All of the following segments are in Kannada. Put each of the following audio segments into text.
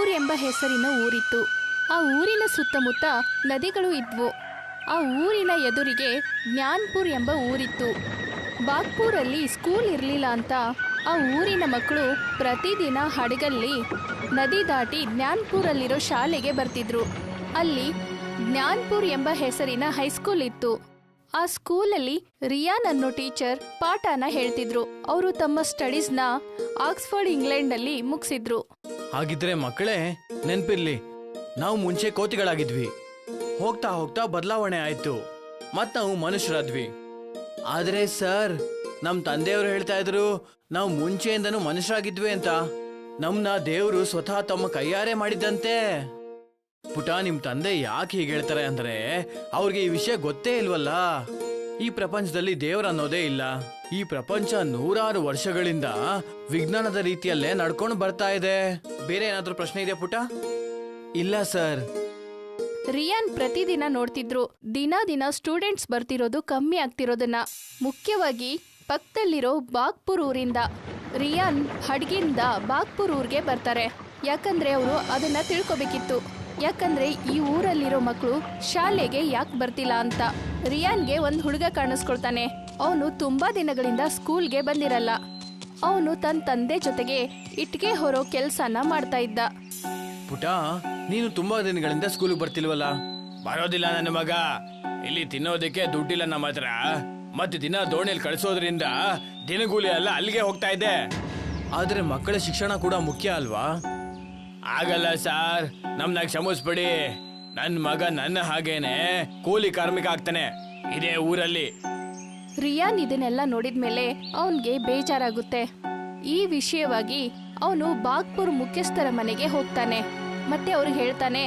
ಬಾಗ್ಪುರ್ ಎಂಬ ಹೆಸರಿನ ಊರಿತ್ತು. ಆ ಊರಿನ ಸುತ್ತಮುತ್ತ ನದಿಗಳು ಇದ್ವು. ಆ ಊರಿನ ಎದುರಿಗೆ ಜ್ಞಾನ್ಪುರ್ ಎಂಬ ಊರಿತ್ತು. ಬಾಗ್ಪುರಲ್ಲಿ ಸ್ಕೂಲ್ ಇರಲಿಲ್ಲ ಅಂತ ಆ ಊರಿನ ಮಕ್ಕಳು ಪ್ರತಿದಿನ ಹಡಗಲ್ಲಿ ನದಿ ದಾಟಿ ಜ್ಞಾನ್ಪುರಲ್ಲಿರೋ ಶಾಲೆಗೆ ಬರ್ತಿದ್ರು. ಅಲ್ಲಿ ಜ್ಞಾನ್ಪುರ್ ಎಂಬ ಹೆಸರಿನ ಹೈಸ್ಕೂಲ್ ಇತ್ತು. ಆ ಸ್ಕೂಲಲ್ಲಿ ರಿಯಾನ್ ಅನ್ನೋ ಟೀಚರ್ ಪಾಠನ ಹೇಳ್ತಿದ್ರು. ಅವರು ತಮ್ಮ ಸ್ಟಡೀಸ್ನ ಆಕ್ಸ್ಫರ್ಡ್ ಇಂಗ್ಲೆಂಡಲ್ಲಿ ಮುಗಿಸಿದ್ರು. ಹಾಗಿದ್ರೆ ಮಕ್ಕಳೇ ನೆನ್ಪಿರ್ಲಿ, ನಾವು ಮುಂಚೆ ಕೋತಿಗಳಾಗಿದ್ವಿ. ಹೋಗ್ತಾ ಹೋಗ್ತಾ ಬದಲಾವಣೆ ಆಯ್ತು, ಮತ್ ನಾವು ಮನುಷ್ಯರಾದ್ವಿ. ಆದ್ರೆ ಸರ್, ನಮ್ ತಂದೆಯವರು ಹೇಳ್ತಾ ಇದ್ರು ನಾವು ಮುಂಚೆಯಿಂದನೂ ಮನುಷ್ಯರಾಗಿದ್ವಿ ಅಂತ. ನಮ್ನ ದೇವರು ಸ್ವತಃ ತಮ್ಮ ಕೈಯಾರೆ ಮಾಡಿದ್ದಂತೆ. ಪುಟ, ನಿಮ್ ತಂದೆ ಯಾಕೆ ಹೀಗೆ ಹೇಳ್ತಾರೆ ಅಂದ್ರೆ ಅವ್ರಿಗೆ ಈ ವಿಷಯ ಗೊತ್ತೇ ಇಲ್ವಲ್ಲ. ಈ ಪ್ರಪಂಚದಲ್ಲಿ ದೇವ್ರ ಅನ್ನೋದೇ ಇಲ್ಲ. ಈ ಪ್ರಪಂಚ ನೂರಾರು ವರ್ಷಗಳಿಂದ ವಿಜ್ಞಾನದ ರೀತಿಯಲ್ಲೇ ನಡ್ಕೊಂಡು ಬರ್ತಾ ಇದೆ. ಬೇರೆ ಏನಾದ್ರೂ ಪ್ರಶ್ನೆ ಇದೆಯಾ ಪುಟ? ಇಲ್ಲ ಸರ್. ರಿಯಾನ್ ಪ್ರತಿದಿನ ನೋಡ್ತಿದ್ರು ದಿನ ಸ್ಟೂಡೆಂಟ್ಸ್ ಬರ್ತಿರೋದು ಕಮ್ಮಿ ಆಗ್ತಿರೋದನ್ನ. ಮುಖ್ಯವಾಗಿ ಪಕ್ಕದಲ್ಲಿರೋ ಬಾಗ್ಪುರ್ ಊರಿಂದ. ರಿಯಾನ್ ಹಡ್ಗಿಂದ ಬಾಗ್ಪುರ್ ಊರ್ಗೆ ಬರ್ತಾರೆ, ಯಾಕಂದ್ರೆ ಅವರು ಅದನ್ನ ತಿಳ್ಕೊಬೇಕಿತ್ತು. ಯಾಕಂದ್ರೆ ಈ ಊರಲ್ಲಿರೋ ಮಕ್ಕಳು ಶಾಲೆಗೆ ಯಾಕೆ ಬರ್ತಿಲ್ಲ ಅಂತ. ರಿಯಾನ್ಗೆ ಒಂದು ಹುಡುಗ ಕಾಣಿಸ್ಕೊಳ್ತಾನೆ. ಅವನು ತುಂಬಾ ದಿನಗಳಿಂದ ಸ್ಕೂಲ್ಗೆ ಬಂದಿರಲ್ಲ. ಅವನು ತನ್ನ ತಂದೆ ಜೊತೆಗೆ ಇಟ್ಗೆ ಹೊರೋ ಕೆಲ್ಸನ ಮಾಡ್ತಾ ಇದ್ದ. ಪುಟ, ನೀನು ತುಂಬಾ ದಿನಗಳಿಂದ ಸ್ಕೂಲಿಗೆ ಬರ್ತಿಲ್ವಲ್ಲ? ಬರೋದಿಲ್ಲ ನನ್ನ ಮಗ. ಇಲ್ಲಿ ತಿನ್ನೋದಕ್ಕೆ ದುಡ್ಡಿಲ್ಲ ನಮ್ಮ ಹತ್ರ. ಮತ್ತೆ ದಿನ ದೋಣಿಯಲ್ಲಿ ಕಳಿಸೋದ್ರಿಂದ ದಿನಗೂಲಿ ಎಲ್ಲ ಅಲ್ಲಿಗೆ ಹೋಗ್ತಾ ಇದೆ. ಆದ್ರೆ ಮಕ್ಕಳ ಶಿಕ್ಷಣ ಕೂಡ ಮುಖ್ಯ ಅಲ್ವಾ? ಆಗಲ್ಲ ಸಾರ್, ನಮ್ನ ಕ್ಷಮಿಸ್ಬಿಡಿ. ನನ್ ಮಗ ನನ್ನ ಹಾಗೇನೆ ಕೂಲಿ ಕಾರ್ಮಿಕ ಆಗ್ತಾನೆ ಇದೇ ಊರಲ್ಲಿ. ರಿಯಾನ್ ಇದನ್ನೆಲ್ಲ ನೋಡಿದ್ಮೇಲೆ ಅವನ್ಗೆ ಬೇಜಾರಾಗುತ್ತೆ. ಈ ವಿಷಯವಾಗಿ ಅವನು ಬಾಗ್ಪುರ್ ಮುಖ್ಯಸ್ಥರ ಮನೆಗೆ ಹೋಗ್ತಾನೆ. ಮತ್ತೆ ಅವ್ರಿಗೆ ಹೇಳ್ತಾನೆ,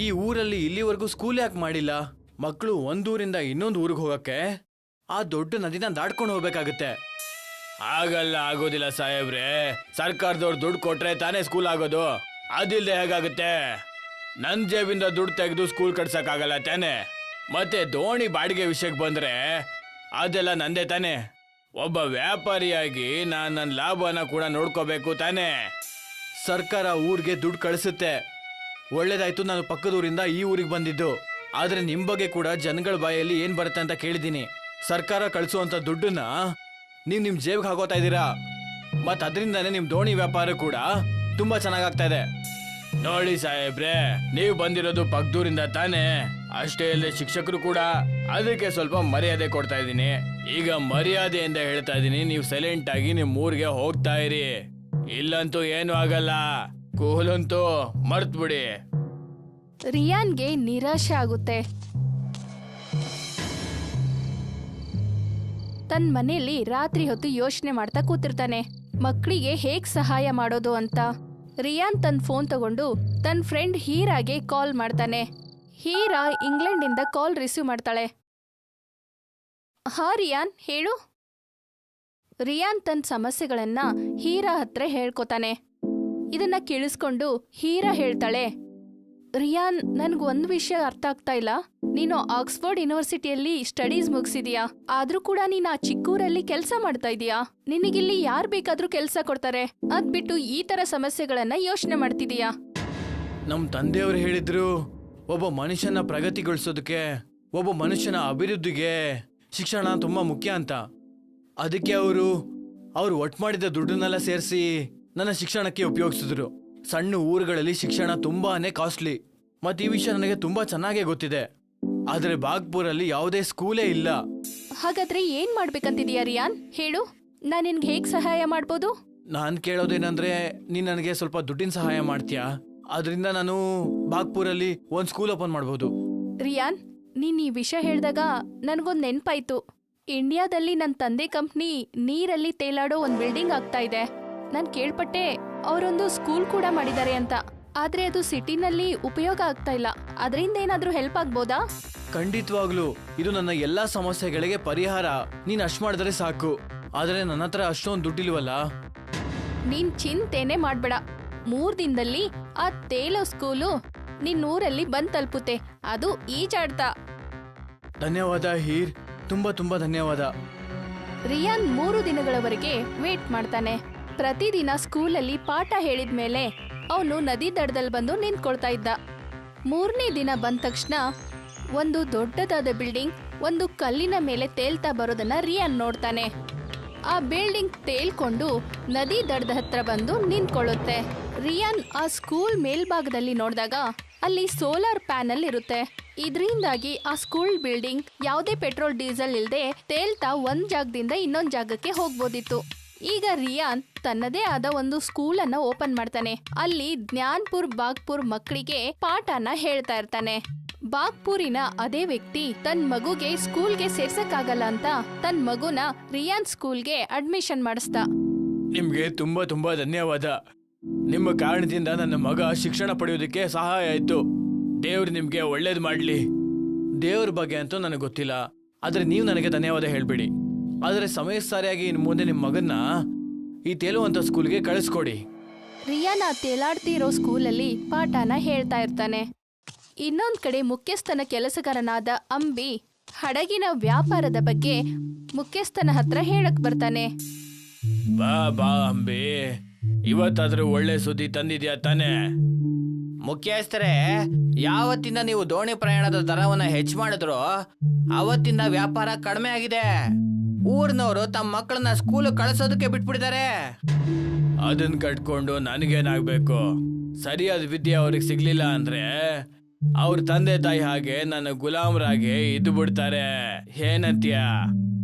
ಈ ಊರಲ್ಲಿ ಇಲ್ಲಿವರೆಗೂ ಸ್ಕೂಲ್ ಯಾಕೆ ಮಾಡಿಲ್ಲ? ಮಕ್ಕಳು ಒಂದೂರಿಂದ ಇನ್ನೊಂದು ಊರಿಗೆ ಹೋಗಕ್ಕೆ ಆ ದೊಡ್ಡ ನದಿನ ದಾಟ್ಕೊಂಡು ಹೋಗ್ಬೇಕಾಗುತ್ತೆ. ಆಗಲ್ಲ, ಆಗೋದಿಲ್ಲ ಸಾಹೇಬ್ರೆ. ಸರ್ಕಾರದವ್ರು ದುಡ್ಡು ಕೊಟ್ರೆ ತಾನೇ ಸ್ಕೂಲ್ ಆಗೋದು. ಅದಿಲ್ದೆ ಹೇಗಾಗುತ್ತೆ? ನನ್ ಜೇಬಿಂದ ದುಡ್ಡು ತೆಗೆದು ಸ್ಕೂಲ್ ಕಟ್ಸಕ್ಕಾಗಲ್ಲ ತಾನೆ. ಮತ್ತೆ ದೋಣಿ ಬಾಡಿಗೆ ವಿಷಯಕ್ಕೆ ಬಂದ್ರೆ ಅದೆಲ್ಲ ನಂದೇ ತಾನೆ. ಒಬ್ಬ ವ್ಯಾಪಾರಿಯಾಗಿ ನಾನು ನನ್ನ ಲಾಭನ ಕೂಡ ನೋಡ್ಕೋಬೇಕು ತಾನೆ. ಸರ್ಕಾರ ಊರಿಗೆ ದುಡ್ಡು ಕಳಿಸುತ್ತೆ, ಒಳ್ಳೇದಾಯ್ತು ನಾನು ಪಕ್ಕದ ಊರಿಂದ ಈ ಊರಿಗೆ ಬಂದಿದ್ದು. ಆದ್ರೆ ನಿಮ್ ಬಗ್ಗೆ ಕೂಡ ಜನಗಳ ಬಾಯಲ್ಲಿ ಏನ್ ಬರುತ್ತೆ ಅಂತ ಕೇಳಿದೀನಿ. ಸರ್ಕಾರ ಕಳಿಸುವಂತ ದುಡ್ಡನ್ನ ನೀವ್ ನಿಮ್ ಜೇಬ್ಗೆ ಹಾಕೋತಾ ಇದ್ದೀರಾ. ಮತ್ ಅದರಿಂದಾನೇ ನಿಮ್ ದೋಣಿ ವ್ಯಾಪಾರ ಕೂಡ ತುಂಬಾ ಚೆನ್ನಾಗಾಗ್ತಾ ಇದೆ. ನೋಡಿ ಸಾಹೇಬ್ರೆ, ನೀವು ಬಂದಿರೋದು ಪಕ್ಕದೂರಿಂದ ತಾನೇ. ಅಷ್ಟೇ ಅಲ್ಲದೆ ಶಿಕ್ಷಕರು ಕೂಡ. ಅದಕ್ಕೆ ಸ್ವಲ್ಪ ಮರ್ಯಾದೆ ಕೊಡ್ತಾ ಇದ್ದೀನಿ. ಈಗ ಮರ್ಯಾದೆಯಿಂದ ಹೇಳ್ತಾ ಇದ್ದೀನಿ, ನೀವು ಸೈಲೆಂಟ್ ಆಗಿ ನಿಮ್ ಊರಿಗೆ ಹೋಗ್ತಾ ಇರಿ. ಇಲ್ಲಂತೂ ಏನು ಆಗಲ್ಲ. ಕೂಲಂತೂ ಮರ್ತ್ ಬಿಡಿ. ರಿಯಾನ್ಗೆ ನಿರಾಶೆ ಆಗುತ್ತೆ. ತನ್ನ ಮನೆಯಲ್ಲಿ ರಾತ್ರಿ ಹೊತ್ತು ಯೋಚನೆ ಮಾಡ್ತಾ ಕೂತಿರ್ತಾನೆ, ಮಕ್ಕಳಿಗೆ ಹೇಗ್ ಸಹಾಯ ಮಾಡೋದು ಅಂತ. ರಿಯಾನ್ ತನ್ನ ಫೋನ್ ತಗೊಂಡು ತನ್ನ ಫ್ರೆಂಡ್ ಹೀರಾಗೆ ಕಾಲ್ ಮಾಡ್ತಾನೆ. ಹೀರಾ ಇಂಗ್ಲೆಂಡಿಂದ ಕಾಲ್ ರಿಸೀವ್ ಮಾಡ್ತಾಳೆ. ಹಾ ರಿಯಾನ್, ಹೇಳು. ರಿಯಾನ್ ತನ್ನ ಸಮಸ್ಯೆಗಳನ್ನ ಹೀರಾ ಹತ್ರ ಹೇಳ್ಕೊತಾನೆ. ಇದನ್ನ ಕೇಳಿಸ್ಕೊಂಡು ಹೀರಾ ಹೇಳ್ತಾಳೆ, ರಿಯಾನ್, ನನ್ಗೊಂದು ವಿಷಯ ಅರ್ಥ ಆಗ್ತಾ ಇಲ್ಲ. ನೀನು ಆಕ್ಸ್ಫರ್ಡ್ ಯೂನಿವರ್ಸಿಟಿಯಲ್ಲಿ ಸ್ಟಡೀಸ್ ಮುಗಿಸಿದ್ಯಾ, ಆದ್ರೂ ಕೂಡ ನೀನ್ ಆ ಚಿಕ್ಕೂರಲ್ಲಿ ಕೆಲಸ ಮಾಡ್ತಾ ಇದೀಯಾ. ನಿನಗಿಲ್ಲಿ ಯಾರ್ ಬೇಕಾದ್ರೂ ಕೆಲಸ ಕೊಡ್ತಾರೆ, ಅದ್ಬಿಟ್ಟು ಈ ತರ ಸಮಸ್ಯೆಗಳನ್ನ ಯೋಚನೆ ಮಾಡ್ತಿದೀಯಾ. ನಮ್ ತಂದೆಯವರು ಹೇಳಿದ್ರು, ಒಬ್ಬ ಮನುಷ್ಯನ ಪ್ರಗತಿಗೊಳಿಸೋದಕ್ಕೆ, ಒಬ್ಬ ಮನುಷ್ಯನ ಅಭಿವೃದ್ಧಿಗೆ ಶಿಕ್ಷಣ ತುಂಬಾ ಮುಖ್ಯ ಅಂತ. ಅದಕ್ಕೆ ಅವರು ಒಟ್ಟು ಮಾಡಿದ ದುಡ್ಡನ್ನೆಲ್ಲ ಸೇರಿಸಿ ನನ್ನ ಶಿಕ್ಷಣಕ್ಕೆ ಉಪಯೋಗಿಸಿದ್ರು. ಸಣ್ಣ ಊರುಗಳಲ್ಲಿ ಶಿಕ್ಷಣ ತುಂಬಾನೇ ಕಾಸ್ಟ್ಲಿ. ಮತ್ತೆ ಈ ವಿಷಯ ನನಗೆ ತುಂಬಾ ಚೆನ್ನಾಗೇ ಗೊತ್ತಿದೆ. ಆದ್ರೆ ಬಾಗ್ಪುರಲ್ಲಿ ಯಾವುದೇ ಸ್ಕೂಲೇ ಇಲ್ಲ. ಹಾಗಾದ್ರೆ ಏನ್ ಮಾಡ್ಬೇಕಂತಿದೀಯಾ ರಿಯಾನ್, ಹೇಳು. ನಾನ್ ನಿನ್ಗೆ ಹೇಗ್ ಸಹಾಯ ಮಾಡ್ಬೋದು? ನಾನ್ ಕೇಳೋದೇನಂದ್ರೆ, ನೀನ್ ನನಗೆ ಸ್ವಲ್ಪ ದುಡ್ಡಿನ ಸಹಾಯ ಮಾಡ್ತೀಯಾ? ಅದರಿಂದ ನಾನು ಬಾಗ್ಪುರಲ್ಲಿ ಒಂದ್ ಸ್ಕೂಲ್ ಓಪನ್ ಮಾಡ್ಬೋದು. ರಿಯಾನ್, ನೀನ್ ಈ ವಿಷಯ ಹೇಳಿದಾಗ ನನ್ಗೊಂದ್ ನೆನ್ಪಾಯ್ತು. ಇಂಡಿಯಾದಲ್ಲಿ ನನ್ನ ತಂದೆ ಕಂಪ್ನಿ ನೀರಲ್ಲಿ ತೇಲಾಡೋ ಒಂದ್ ಬಿಲ್ಡಿಂಗ್ ಆಗ್ತಾ ಇದೆ. ನಾನ್ ಕೇಳ್ಪಟ್ಟೆ ಅವರೊಂದು ಸ್ಕೂಲ್ ಕೂಡ ಮಾಡಿದ್ದಾರೆ ಅಂತ. ಆದ್ರೆ ಅದು ಸಿಟಿನಲ್ಲಿ ಉಪಯೋಗ ಆಗ್ತಾ ಇಲ್ಲ. ಅದರಿಂದ ಏನಾದ್ರೂ ಹೆಲ್ಪ್ ಆಗ್ಬೋದಾ? ಖಂಡಿತವಾಗ್ಲು, ಇದು ನನ್ನ ಎಲ್ಲಾ ಸಮಸ್ಯೆಗಳಿಗೆ ಪರಿಹಾರ. ನೀನ್ ಅಷ್ಟ್ ಮಾಡಿದ್ರೆ ಸಾಕು. ಆದ್ರೆ ನನ್ನ ಹತ್ರ ಅಷ್ಟೊಂದು ದುಡ್ಡಿಲ್ವಲ್ಲ. ನೀನ್ ಚಿಂತೆನೆ ಮಾಡ್ಬೇಡ. 3 ದಿನದಲ್ಲಿ ಆ ತೇಲೋ ಸ್ಕೂಲು ನಿನ್ ಊರಲ್ಲಿ ಬಂದ್ ತಲುಪುತ್ತೆ. ಅದು ಈಜಾಡ್ತಾ. ಧನ್ಯವಾದ ಹೀರ್, ತುಂಬಾ ತುಂಬಾ ಧನ್ಯವಾದ. ರಿಯಾನ್ 3 ದಿನಗಳವರೆಗೆ ವೇಟ್ ಮಾಡ್ತಾನೆ. ಪ್ರತಿದಿನ ಸ್ಕೂಲಲ್ಲಿ ಪಾಠ ಹೇಳಿದ್ಮೇಲೆ ಅವನು ನದಿ ದಡದಲ್ಲಿ ಬಂದು ನಿಂತ್ಕೊಳ್ತಾ ಇದ್ದ. 3ನೇ ದಿನ ಬಂದ ತಕ್ಷಣ ಒಂದು ದೊಡ್ಡದಾದ ಬಿಲ್ಡಿಂಗ್ ಒಂದು ಕಲ್ಲಿನ ಮೇಲೆ ತೇಲ್ತಾ ಬರೋದನ್ನ ರಿಯಾನ್ ನೋಡ್ತಾನೆ. ಆ ಬಿಲ್ಡಿಂಗ್ ತೇಲ್ಕೊಂಡು ನದಿ ದಡದ ಹತ್ರ ಬಂದು ನಿಂತ್ಕೊಳ್ಳುತ್ತೆ. ರಿಯಾನ್ ಆ ಸ್ಕೂಲ್ ಮೇಲ್ಭಾಗದಲ್ಲಿ ನೋಡಿದಾಗ ಅಲ್ಲಿ ಸೋಲಾರ್ ಪ್ಯಾನಲ್ ಇರುತ್ತೆ. ಇದರಿಂದಾಗಿ ಆ ಸ್ಕೂಲ್ ಬಿಲ್ಡಿಂಗ್ ಯಾವುದೇ ಪೆಟ್ರೋಲ್ ಡೀಸೆಲ್ ಇಲ್ಲದೆ ತೇಲ್ತಾ ಒಂದ್ ಜಾಗದಿಂದ ಇನ್ನೊಂದ್ ಜಾಗಕ್ಕೆ ಹೋಗ್ಬೋದಿತ್ತು. ಈಗ ರಿಯಾನ್ ತನ್ನದೇ ಆದ ಒಂದು ಸ್ಕೂಲ್ ಅನ್ನ ಓಪನ್ ಮಾಡ್ತಾನೆ. ಅಲ್ಲಿ ಜ್ಞಾನ್ಪುರ್ ಬಾಗ್ಪುರ್ ಮಕ್ಕಳಿಗೆ ಪಾಠನ ಹೇಳ್ತಾ ಇರ್ತಾನೆ. ಬಾಗ್ಪುರಿನ ಅದೇ ವ್ಯಕ್ತಿ ತನ್ನ ಮಗುಗೆ ಸ್ಕೂಲ್ಗೆ ಸೇರ್ಸಕ್ಕಾಗಲ್ಲ ಅಂತ ತನ್ನ ಮಗುನ ರಿಯಾನ್ ಸ್ಕೂಲ್ಗೆ ಅಡ್ಮಿಷನ್ ಮಾಡಿಸ್ದ. ನಿಮ್ಗೆ ತುಂಬಾ ತುಂಬಾ ಧನ್ಯವಾದ. ನಿಮ್ಮ ಕಾರಣದಿಂದ ನನ್ನ ಮಗ ಶಿಕ್ಷಣ ಪಡೆಯೋದಕ್ಕೆ ಸಹಾಯ ಆಯ್ತು. ದೇವ್ರು ನಿಮ್ಗೆ ಒಳ್ಳೇದು ಮಾಡ್ಲಿ. ದೇವ್ರ ಬಗ್ಗೆ ಅಂತೂ ನನಗೆ ಗೊತ್ತಿಲ್ಲ, ಆದ್ರೆ ನೀವು ನನಗೆ ಧನ್ಯವಾದ ಹೇಳ್ಬಿಡಿ. ಆದ್ರೆ ಸಮಯ ಸರಿಯಾಗಿ ಇನ್ನು ಮುಂದೆ ನಿಮ್ಮ ಮಗನ್ನ ಈ ತೇಲುವಂತ ಸ್ಕೂಲ್ಗೆ ಕಳಿಸ್ಕೊಡಿ. ರಿಯಾನ್ ಆ ತೇಲಾಡ್ತಿರೋ ಸ್ಕೂಲಲ್ಲಿ ಪಾಠನ ಹೇಳ್ತಾ ಇರ್ತಾನೆ. ಇನ್ನೊಂದ್ ಕಡೆ ಮುಖ್ಯಸ್ಥನ ಕೆಲಸಗಾರನಾದ ಅಂಬಿ ಹಡಗಿನ ವ್ಯಾಪಾರದ ಬಗ್ಗೆ ಮುಖ್ಯಸ್ಥನ ಹತ್ರ ಹೇಳಕ್ ಬರ್ತಾನೆ. ಬಾ ಬಾ ಅಂಬಿ, ಇವತ್ತಾದ್ರೂ ಒಳ್ಳೆ ಸುದ್ದಿ ತಂದಿದ್ಯಾ ತಾನೆ? ಮುಖ್ಯಸ್ಥರೇ, ಯಾವತ್ತಿಂದ ನೀವು ದೋಣಿ ಪ್ರಯಾಣದ ದರವನ್ನ ಹೆಚ್ಚು ಮಾಡಿದ್ರು ಅವತ್ತಿಂದ ವ್ಯಾಪಾರ ಕಡಿಮೆ ಆಗಿದೆ. ಊರ್ನವರು ತಮ್ಮ ಮಕ್ಕಳನ್ನ ಸ್ಕೂಲ್ ಕಳಿಸೋದಕ್ಕೆ ಬಿಟ್ಬಿಟ್ಟಿದ್ದಾರೆ. ಅದನ್ನ ಕಟ್ಕೊಂಡು ನನಗೇನಾಗ್ಬೇಕು? ಸರಿಯಾದ ವಿದ್ಯೆ ಅವ್ರಿಗೆ ಸಿಗ್ಲಿಲ್ಲ ಅಂದ್ರೆ ಅವ್ರ ತಂದೆ ತಾಯಿ ಹಾಗೆ ನನ್ನ ಗುಲಾಮರಾಗಿ ಇದ್ದು ಬಿಡ್ತಾರೆ. ಏನಂತೀಯ?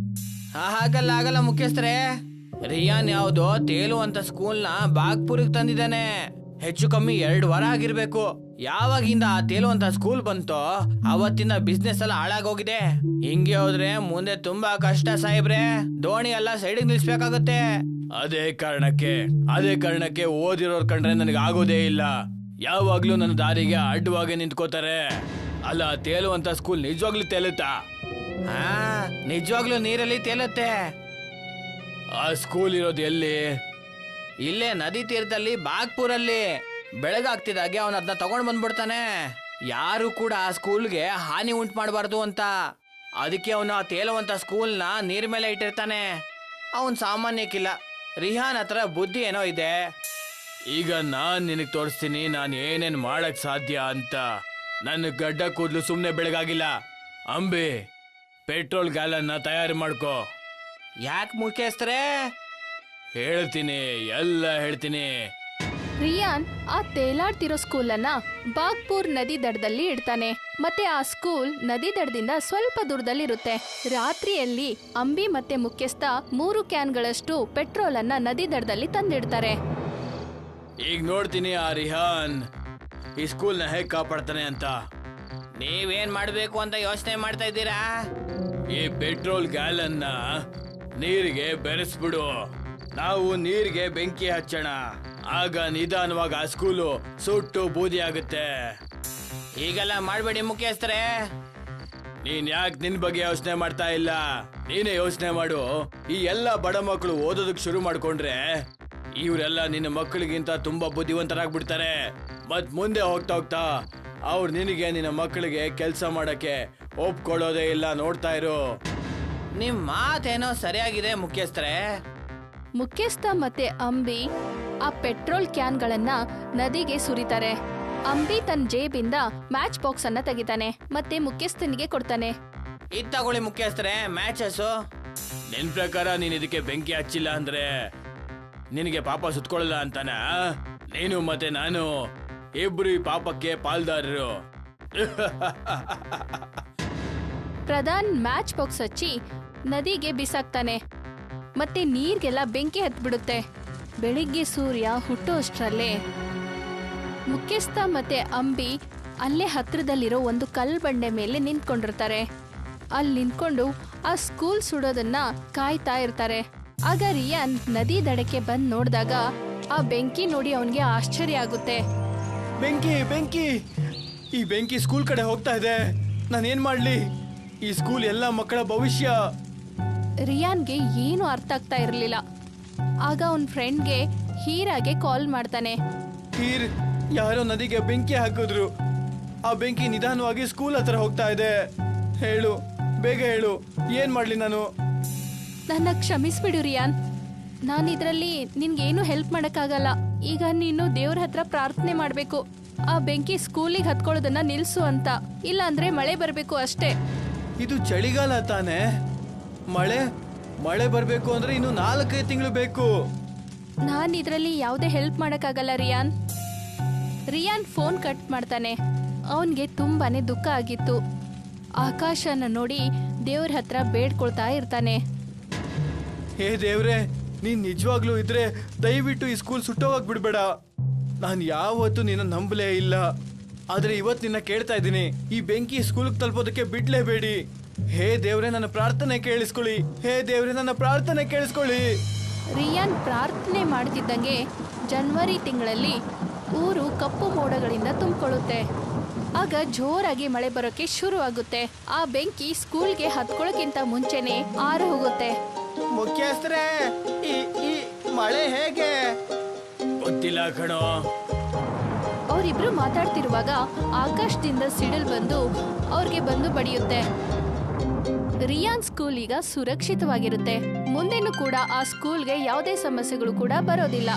ಆಗಲ್ಲ ಮುಖ್ಯಸ್ಥರೇ. ರಿಯಾನ್ ಯಾವ್ದೋ ತೇಲುವಂತ ಸ್ಕೂಲ್ನ ಬಾಗ್ಪುರಿಗೆ ತಂದಿದ್ದಾನೆ. ಹೆಚ್ಚು ಕಮ್ಮಿ 2 ವಾರ ಆಗಿರ್ಬೇಕು. ಯಾವಾಗಿಂದ ಆ ತೇಲುವಂತ ಸ್ಕೂಲ್ ಬಂತೋ ಅವತ್ತಿನ ಬಿಸ್ನೆಸ್ ಎಲ್ಲ ಹಾಳಾಗೋಗಿದೆ. ಹಿಂಗೆ ಹೋದ್ರೆ ಮುಂದೆ ತುಂಬಾ ಕಷ್ಟ ಸಾಹೇಬ್ರೆ. ದೋಣಿ ಎಲ್ಲ ಸೈಡಿಗೆ ನಿಲ್ಸ್ಬೇಕಾಗುತ್ತೆ. ಅದೇ ಕಾರಣಕ್ಕೆ ಓದಿರೋರ್ ಕಂಡ್ರೆ ನನಗೆ ಆಗೋದೇ ಇಲ್ಲ. ಯಾವಾಗ್ಲೂ ನನ್ನ ದಾರಿಗೆ ಅಡ್ಡವಾಗಿ ನಿಂತ್ಕೋತಾರೆ. ಅಲ್ಲ, ತೇಲುವಂತ ಸ್ಕೂಲ್ ನಿಜವಾಗ್ಲೂ ತೇಲುತ್ತಾ? ನಿಜವಾಗ್ಲೂ ನೀರಲ್ಲಿ ತೇಲುತ್ತೆ. ಆ ಸ್ಕೂಲ್ ಇರೋದು ಎಲ್ಲಿ? ಇಲ್ಲೇ ನದಿ ತೀರದಲ್ಲಿ ಬಾಗ್ಪುರಲ್ಲಿ. ಬೆಳಗಾಗ್ತಿದಾಗೆ ಅವನ ಅದನ್ನ ತಗೊಂಡ್ ಬಂದ್ಬಿಡ್ತಾನೆ. ಯಾರು ಕೂಡ ಆ ಸ್ಕೂಲ್ಗೆ ಹಾನಿ ಉಂಟು ಮಾಡಬಾರ್ದು ಅಂತ. ಅದಕ್ಕೆ ಅವನು ಆ ತೇಲುವಂತ ಸ್ಕೂಲ್ನ ನೀರ್ ಮೇಲೆ ಇಟ್ಟಿರ್ತಾನೆ. ಅವನ್ ಸಾಮಾನ್ಯಕ್ಕಿಲ್ಲ. ರಿಹಾನ್ ಹತ್ರ ಬುದ್ಧಿ ಏನೋ ಇದೆ. ಈಗ ನಾನ್ ನಿನಗೆ ತೋರಿಸ್ತೀನಿ ನಾನು ಏನೇನ್ ಮಾಡಕ್ ಸಾಧ್ಯ ಅಂತ. ನನ್ನ ಗಡ್ಡ ಕೂದಲು ಸುಮ್ಮನೆ ಬೆಳಗಾಗಿಲ್ಲ. ಅಂಬಿ, ಪೆಟ್ರೋಲ್ ಗ್ಯಾಲನ್ನ ತಯಾರು ಮಾಡ್ಕೋ. ಯಾಕೆ ಮುಖ್ಯಸ್ಥರೇ? ಎಲ್ಲ ಹೇಳ್ತೀನಿ. ರಿಯಾನ್ ಆ ತೇಲಾಡ್ತಿರೋ ಸ್ಕೂಲನ್ನ ಬಾಗ್ಪುರ್ ನದಿ ದಡದಲ್ಲಿ ಇಡ್ತಾನೆ. ಮತ್ತೆ ಆ ಸ್ಕೂಲ್ ನದಿ ದಡದಿಂದ ಸ್ವಲ್ಪ ದೂರದಲ್ಲಿರುತ್ತೆ. ರಾತ್ರಿಯಲ್ಲಿ ಅಂಬಿ ಮತ್ತೆ ಮುಖ್ಯಸ್ಥ 3 ಕ್ಯಾನ್ಗಳಷ್ಟು ಪೆಟ್ರೋಲ್ ಅನ್ನ ನದಿ ದಡದಲ್ಲಿ ತಂದಿಡ್ತಾರೆ. ಈಗ ನೋಡ್ತೀನಿ ಆ ರಿಹಾನ್ ಈ ಸ್ಕೂಲ್ನ ಹೇಗ್ ಕಾಪಾಡ್ತಾನೆ ಅಂತ. ನೀವೇನ್ ಮಾಡ್ಬೇಕು ಅಂತ ಯೋಚನೆ ಮಾಡ್ತಾ ಇದ್ದೀರಾ? ಈ ಪೆಟ್ರೋಲ್ ಗ್ಯಾಲನ್ನ ನೀರಿಗೆ ಬೆರೆಸ್ಬಿಡು. ನಾವು ನೀರಿಗೆ ಬೆಂಕಿ ಹಚ್ಚೋಣ. ಆಗ ನಿಧಾನವಾಗಿ ಆ ಸ್ಕೂಲು ಸುಟ್ಟು ಬೂದಿ ಆಗುತ್ತೆ. ಈಗೆಲ್ಲ ಮಾಡ್ಬೇಡಿ ಮುಖ್ಯಸ್ಥರೇ. ನೀನ್ ಯಾಕೆ ನಿನ್ ಬಗ್ಗೆ ಯೋಚನೆ ಮಾಡ್ತಾ ಇಲ್ಲ? ನೀನೇ ಯೋಚನೆ ಮಾಡು. ಈ ಎಲ್ಲ ಬಡ ಮಕ್ಕಳು ಓದೋದಕ್ಕೆ ಶುರು ಮಾಡ್ಕೊಂಡ್ರೆ ಇವರೆಲ್ಲ ನಿನ್ನ ಮಕ್ಕಳಿಗಿಂತ ತುಂಬಾ ಬುದ್ಧಿವಂತರಾಗ್ಬಿಡ್ತಾರೆ. ಮತ್ ಮುಂದೆ ಹೋಗ್ತಾ ಹೋಗ್ತಾ ಅವ್ರು ನಿನ್ನ ಮಕ್ಕಳಿಗೆ ಕೆಲಸ ಮಾಡಕ್ಕೆ ಒಪ್ಕೊಳ್ಳೋದೇ ಇಲ್ಲ. ನೋಡ್ತಾ ಇರು. ನಿಮ್ ಮಾತೇನೋ ಸರಿಯಾಗಿದೆ ಮುಖ್ಯಸ್ಥರೇ. ಮುಖ್ಯಸ್ಥ ಮತ್ತೆ ಅಂಬಿ ಆ ಪೆಟ್ರೋಲ್ ಕ್ಯಾನ್ಗಳನ್ನ ನದಿಗೆ ಸುರಿತಾರೆ. ಅಂಬಿ ತನ್ನ ಜೇಬಿಂದ ಮ್ಯಾಚ್ ಬಾಕ್ಸ್ ಅನ್ನ ತೆಗಿತಾನೆ ಮತ್ತೆ ಮುಖ್ಯಸ್ಥನಿಗೆ ಕೊಡ್ತಾನೆ. ಇದ್ ತಗೊಳ್ಳಿ ಮುಖ್ಯಸ್ಥರೇ, ಮ್ಯಾಚಸ್. ನಿನ್ ಪ್ರಕಾರ ನೀನ್ ಇದಕ್ಕೆ ಬೆಂಕಿ ಹಚ್ಚಿಲ್ಲ ಅಂದ್ರೆ ನಿನಗೆ ಪಾಪ ಸುತ್ಕೊಳ್ಳಲ್ಲ ಅಂತಾನ? ನೀನು ಮತ್ತೆ ನಾನು ಇಬ್ರು ಈ ಪಾಪಕ್ಕೆ ಪಾಲ್ದಾರರು. ಪ್ರಧಾನ್ ಮ್ಯಾಚ್ ಬಾಕ್ಸ್ ಹಚ್ಚಿ ನದಿಗೆ ಬಿಸಾಕ್ತಾನೆ ಮತ್ತೆ ನೀರ್ಗೆಲ್ಲ ಬೆಂಕಿ ಹತ್ಬಿಡುತ್ತೆ. ಬೆಳಿಗ್ಗೆ ಸೂರ್ಯ ಹುಟ್ಟೋಷ್ಟ್ರಲ್ಲೇ ಮುಖ್ಯಸ್ಥ ಮತ್ತೆ ಅಂಬಿ ಅಲ್ಲೇ ಹತ್ರದಲ್ಲಿರೋ ಒಂದು ಕಲ್ಲು ಬಂಡೆ ಮೇಲೆ ನಿಂತ್ಕೊಂಡಿರ್ತಾರೆ. ಅಲ್ಲಿ ನಿಂತ್ಕೊಂಡು ಆ ಸ್ಕೂಲ್ ಸುಡೋದನ್ನ ಕಾಯ್ತಾ ಇರ್ತಾರೆ. ಆಗ ರಿಯಾನ್ ನದಿ ದಡಕ್ಕೆ ಬಂದ್ ನೋಡಿದಾಗ ಆ ಬೆಂಕಿ ನೋಡಿ ಅವನಿಗೆ ಆಶ್ಚರ್ಯ ಆಗುತ್ತೆ. ಬೆಂಕಿ! ಈ ಬೆಂಕಿ ಸ್ಕೂಲ್ ಕಡೆ ಹೋಗ್ತಾ ಇದೆ. ನಾನೇನ್ ಮಾಡ್ಲಿ? ಈ ಸ್ಕೂಲ್ ಎಲ್ಲ ಮಕ್ಕಳ ಭವಿಷ್ಯ. ರಿಯಾನ್ಗೆ ಏನು ಅರ್ಥ ಆಗ್ತಾ ಇರಲಿಲ್ಲ. ಆಗ ಅವನ್ ಫ್ರೆಂಡ್ಗೆ ಹೀರಾಗೆ ಕಾಲ್ ಮಾಡ್ತಾನೆ. ಹೀರ್, ಯಾರೋ ನದಿಗೆ ಬೆಂಕಿ ಹಾಕಿದ್ರು. ಆ ಬೆಂಕಿ ನಿಧಾನವಾಗಿ ಸ್ಕೂಲ್ ಹತ್ರ ಹೋಗ್ತಾ ಇದೆ. ಹೇಳು, ಬೇಗ ಹೇಳು, ಏನ್ ಮಾಡ್ಲಿ ನಾನು? ನನ್ನ ಕ್ಷಮಿಸ್ಬಿಡು ರಿಯಾನ್, ನಾನು ಇದರಲ್ಲಿ ನಿನ್ಗೇನು ಹೆಲ್ಪ್ ಮಾಡಕ್ಕಾಗಲ್ಲ. ಈಗ ನೀನು ದೇವ್ರ ಹತ್ರ ಪ್ರಾರ್ಥನೆ ಮಾಡ್ಬೇಕು ಆ ಬೆಂಕಿ ಸ್ಕೂಲಿಗೆ ಹತ್ಕೊಳ್ಳೋದನ್ನ ನಿಲ್ಸು ಅಂತ, ಇಲ್ಲ ಅಂದ್ರೆ ಮಳೆ ಬರ್ಬೇಕು ಅಷ್ಟೇ. ಇದು ಚಳಿಗಾಲ ತಾನೆ, ಮಳೆ ಮಳೆ ಬರ್ಬೇಕು ಅಂದ್ರೆ ಇನ್ನು 4-5 ತಿಂಗಳು ಬೇಕು. ನಾನ್ ಇದ್ರಲ್ಲಿ ಯಾವುದೇ ಹೆಲ್ಪ್ ಮಾಡಕ್ಕಾಗಲ್ಲ ರಿಯಾನ್. ರಿಯಾನ್ ಫೋನ್ ಕಟ್ ಮಾಡ್ತಾನೆ. ಅವನ್ಗೆ ತುಂಬಾನೇ ದುಃಖ ಆಗಿತ್ತು. ಆಕಾಶನ ನೋಡಿ ದೇವ್ರ ಹತ್ರ ಬೇಡ್ಕೊಳ್ತಾ ಇರ್ತಾನೆ. ಹೇ ದೇವ್ರೆ, ನೀನ್ ನಿಜವಾಗ್ಲೂ ಇದ್ರೆ ದಯವಿಟ್ಟು ಈ ಸ್ಕೂಲ್ ಸುಟ್ಟೋಗಕ್ ಬಿಡ್ಬೇಡ. ನಾನು ಯಾವತ್ತೂ ನಿನ್ನ ನಂಬಲೇ ಇಲ್ಲ, ಆದ್ರೆ ಇವತ್ತು ನಿನ್ನ ಕೇಳ್ತಾ ಇದ್ದೀನಿ, ಈ ಬೆಂಕಿ ಸ್ಕೂಲ್ಗೆ ತಲುಪೋದಕ್ಕೆ ಬಿಡ್ಲೇಬೇಡಿ. ಹೇ ದೇವ್ರೆ, ನನ್ನ ಪ್ರಾರ್ಥನೆ ಕೇಳಿಸ್ಕೊಳ್ಳಿ. ಹೇ ದೇವ್ರೆ, ನನ್ನ ಪ್ರಾರ್ಥನೆ ಕೇಳಿಸ್ಕೊಳ್ಳಿ. ರಿಯಾನ್ ಪ್ರಾರ್ಥನೆ ಮಾಡ್ತಿದ್ದಂಗೆ ಜನವರಿ ತಿಂಗಳಲ್ಲಿ ಊರು ಕಪ್ಪು ಮೋಡಗಳಿಂದ ತುಂಬಿಕೊಳ್ಳುತ್ತೆ. ಆಗ ಜೋರಾಗಿ ಮಳೆ ಬರೋಕೆ ಶುರು ಆಗುತ್ತೆ. ಆ ಬೆಂಕಿ ಸ್ಕೂಲ್ಗೆ ಹತ್ಕೊಳ್ಳೋಕ್ಕಿಂತ ಮುಂಚೆನೆ ಆರು ಹೋಗುತ್ತೆ. ಮುಖ್ಯಸ್ಥರೇ, ಈ ಮಳೆ ಹೇಗೆ ಗೊತ್ತಿಲ್ಲ ಕಣೋ. ಅವರಿಬ್ರು ಮಾತಾಡ್ತಿರುವಾಗ ಆಕಾಶದಿಂದ ಸಿಡಿಲ್ ಬಂದು ಅವ್ರಿಗೆ ಬಂದು ಬಡಿಯುತ್ತೆ. ರಿಯಾನ್ ಸ್ಕೂಲ್ ಈಗ ಸುರಕ್ಷಿತವಾಗಿರುತ್ತೆ. ಮುಂದೆನೂ ಕೂಡ ಆ ಸ್ಕೂಲ್ಗೆ ಯಾವುದೇ ಸಮಸ್ಯೆಗಳು ಕೂಡ ಬರೋದಿಲ್ಲ.